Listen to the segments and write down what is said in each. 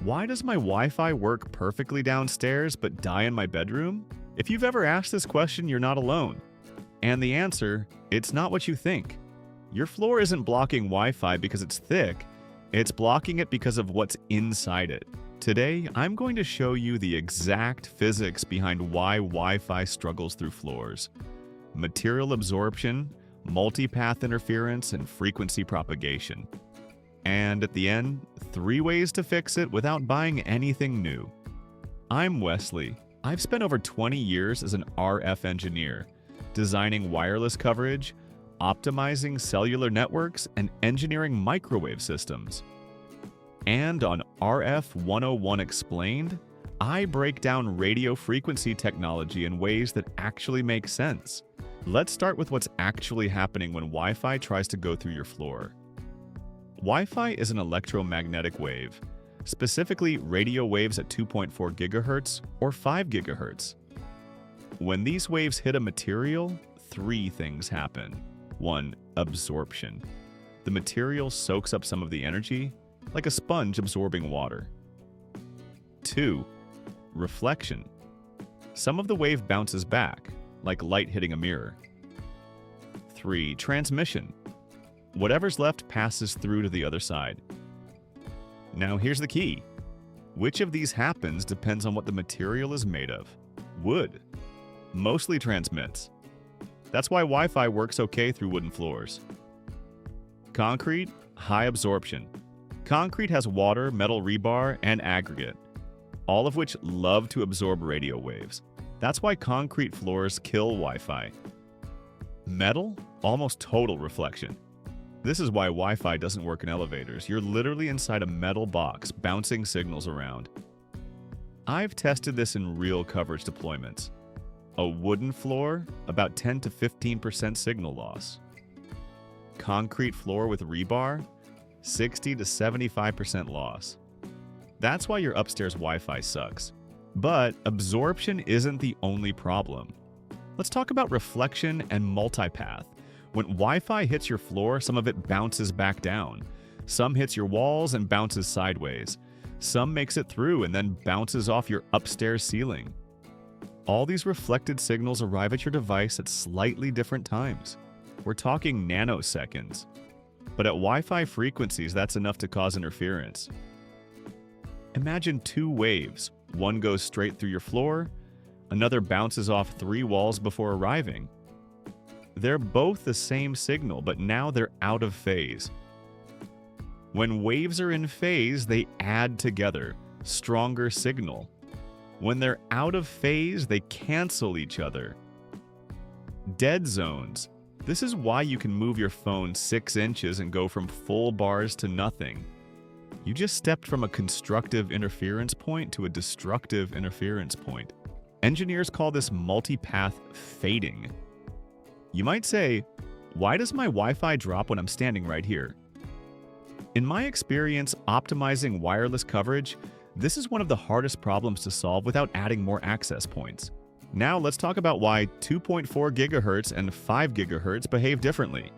Why does my Wi-Fi work perfectly downstairs but die in my bedroom? If you've ever asked this question, you're not alone. And the answer, it's not what you think. Your floor isn't blocking Wi-Fi because it's thick, it's blocking it because of what's inside it. Today, I'm going to show you the exact physics behind why Wi-Fi struggles through floors. Material absorption, multipath interference, and frequency propagation. And at the end, 3 ways to fix it without buying anything new. I'm Wesley. I've spent over 20 years as an RF engineer, designing wireless coverage, optimizing cellular networks, and engineering microwave systems. And on RF 101 Explained, I break down radio frequency technology in ways that actually make sense. Let's start with what's actually happening when Wi-Fi tries to go through your floor. Wi-Fi is an electromagnetic wave, specifically radio waves at 2.4 GHz or 5 GHz. When these waves hit a material, 3 things happen. 1. Absorption. The material soaks up some of the energy, like a sponge absorbing water. 2. Reflection. Some of the wave bounces back, like light hitting a mirror. 3. Transmission. Whatever's left passes through to the other side. Now here's the key. Which of these happens depends on what the material is made of. Wood mostly transmits. That's why Wi-Fi works okay through wooden floors. Concrete, high absorption. Concrete has water, metal rebar, and aggregate, all of which love to absorb radio waves. That's why concrete floors kill Wi-Fi. Metal, almost total reflection. This is why Wi-Fi doesn't work in elevators. You're literally inside a metal box, bouncing signals around. I've tested this in real coverage deployments. A wooden floor, about 10 to 15% signal loss. Concrete floor with rebar, 60 to 75% loss. That's why your upstairs Wi-Fi sucks. But absorption isn't the only problem. Let's talk about reflection and multipath. When Wi-Fi hits your floor, some of it bounces back down. Some hits your walls and bounces sideways. Some makes it through and then bounces off your upstairs ceiling. All these reflected signals arrive at your device at slightly different times. We're talking nanoseconds. But at Wi-Fi frequencies, that's enough to cause interference. Imagine 2 waves. One goes straight through your floor, another bounces off 3 walls before arriving. They're both the same signal, but now they're out of phase. When waves are in phase, they add together, stronger signal. When they're out of phase, they cancel each other. Dead zones. This is why you can move your phone 6 inches and go from full bars to nothing. You just stepped from a constructive interference point to a destructive interference point. Engineers call this multipath fading. You might say, why does my Wi-Fi drop when I'm standing right here? In my experience optimizing wireless coverage, this is one of the hardest problems to solve without adding more access points. Now let's talk about why 2.4 GHz and 5 GHz behave differently.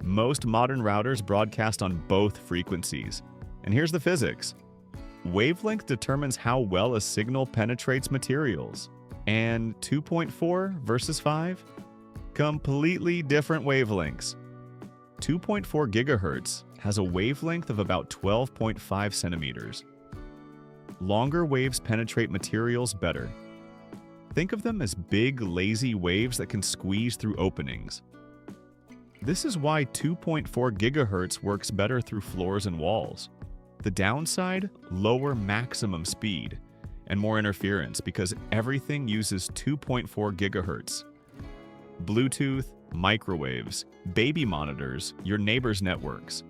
Most modern routers broadcast on both frequencies. And here's the physics. Wavelength determines how well a signal penetrates materials. And 2.4 versus 5? Completely different wavelengths. 2.4 GHz has a wavelength of about 12.5 centimeters. Longer waves penetrate materials better. Think of them as big, lazy waves that can squeeze through openings. This is why 2.4 GHz works better through floors and walls. The downside? Lower maximum speed and more interference because everything uses 2.4 GHz. Bluetooth, microwaves, baby monitors, your neighbor's networks.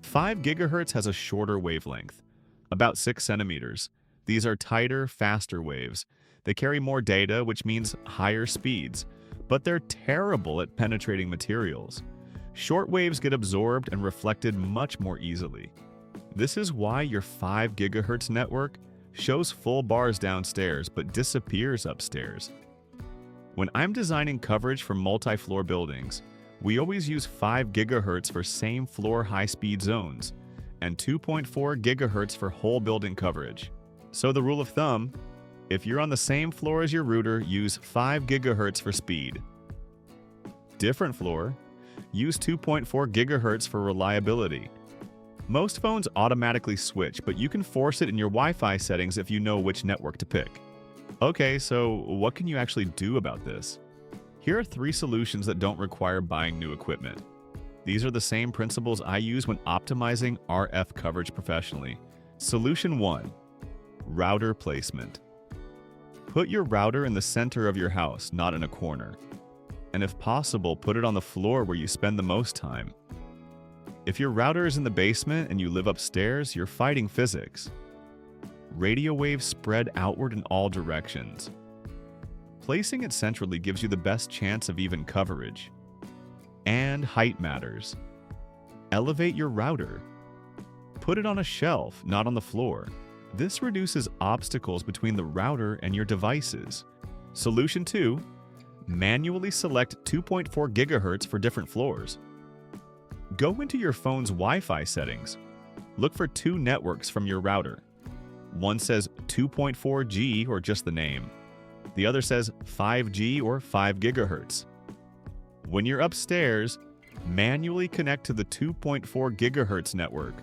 5 GHz has a shorter wavelength, about 6 centimeters. These are tighter, faster waves. They carry more data, which means higher speeds, but they're terrible at penetrating materials. Short waves get absorbed and reflected much more easily. This is why your 5 GHz network shows full bars downstairs but disappears upstairs. When I'm designing coverage for multi-floor buildings, we always use 5 GHz for same floor high-speed zones, and 2.4 gigahertz for whole building coverage. So the rule of thumb, if you're on the same floor as your router, use 5 gigahertz for speed. Different floor, use 2.4 gigahertz for reliability. Most phones automatically switch, but you can force it in your Wi-Fi settings if you know which network to pick. Okay, so what can you actually do about this? Here are 3 solutions that don't require buying new equipment. These are the same principles I use when optimizing RF coverage professionally. Solution 1. Router placement. Put your router in the center of your house, not in a corner. And if possible, put it on the floor where you spend the most time. If your router is in the basement and you live upstairs, you're fighting physics. Radio waves spread outward in all directions. Placing it centrally gives you the best chance of even coverage. And height matters. Elevate your router. Put it on a shelf, not on the floor. This reduces obstacles between the router and your devices. Solution 2. Manually select 2.4 gigahertz for different floors. Go into your phone's Wi-Fi settings. Look for 2 networks from your router. One says 2.4G or just the name. The other says 5G or 5 gigahertz. When you're upstairs, manually connect to the 2.4 gigahertz network.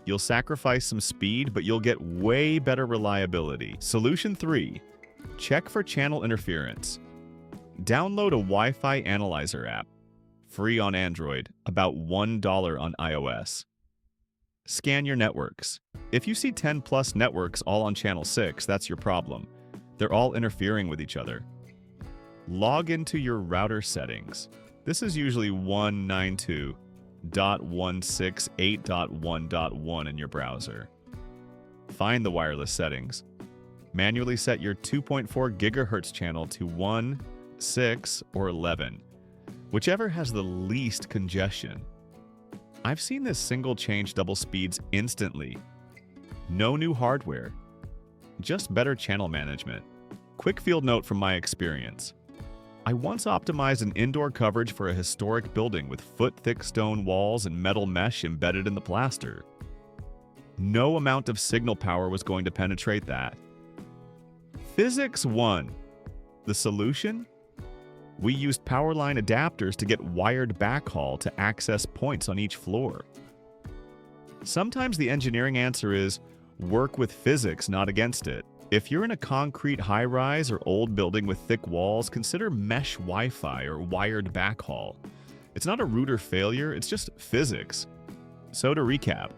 You'll sacrifice some speed, but you'll get way better reliability. Solution 3. Check for channel interference. Download a Wi-Fi Analyzer app. Free on Android, about $1 on iOS. Scan your networks. If you see 10 plus networks all on channel 6, that's your problem. They're all interfering with each other. Log into your router settings. This is usually 192.168.1.1 in your browser. Find the wireless settings. Manually set your 2.4 gigahertz channel to 1, 6, or 11, whichever has the least congestion. I've seen this single change double speeds instantly. No new hardware, just better channel management. Quick field note from my experience. I once optimized an indoor coverage for a historic building with foot-thick stone walls and metal mesh embedded in the plaster. No amount of signal power was going to penetrate that. Physics won. The solution? We used power line adapters to get wired backhaul to access points on each floor. Sometimes the engineering answer is work with physics, not against it. If you're in a concrete high-rise or old building with thick walls, consider mesh Wi-Fi or wired backhaul. It's not a router failure, it's just physics. So to recap,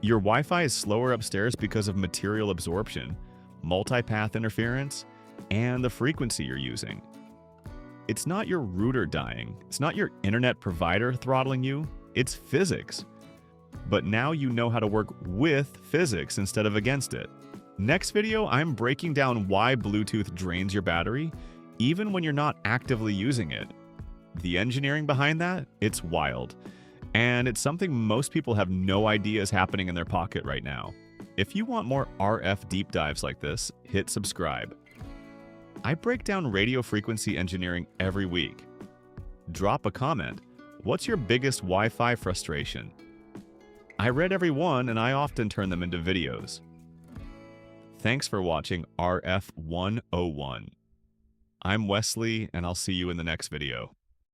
your Wi-Fi is slower upstairs because of material absorption, multipath interference, and the frequency you're using. It's not your router dying, it's not your internet provider throttling you, it's physics. But now you know how to work with physics instead of against it. Next video, I'm breaking down why Bluetooth drains your battery, even when you're not actively using it. The engineering behind that, it's wild. And it's something most people have no idea is happening in their pocket right now. If you want more RF deep dives like this, hit subscribe. I break down radio frequency engineering every week. Drop a comment. What's your biggest Wi-Fi frustration? I read every one and I often turn them into videos. Thanks for watching RF 101. I'm Wesley and I'll see you in the next video.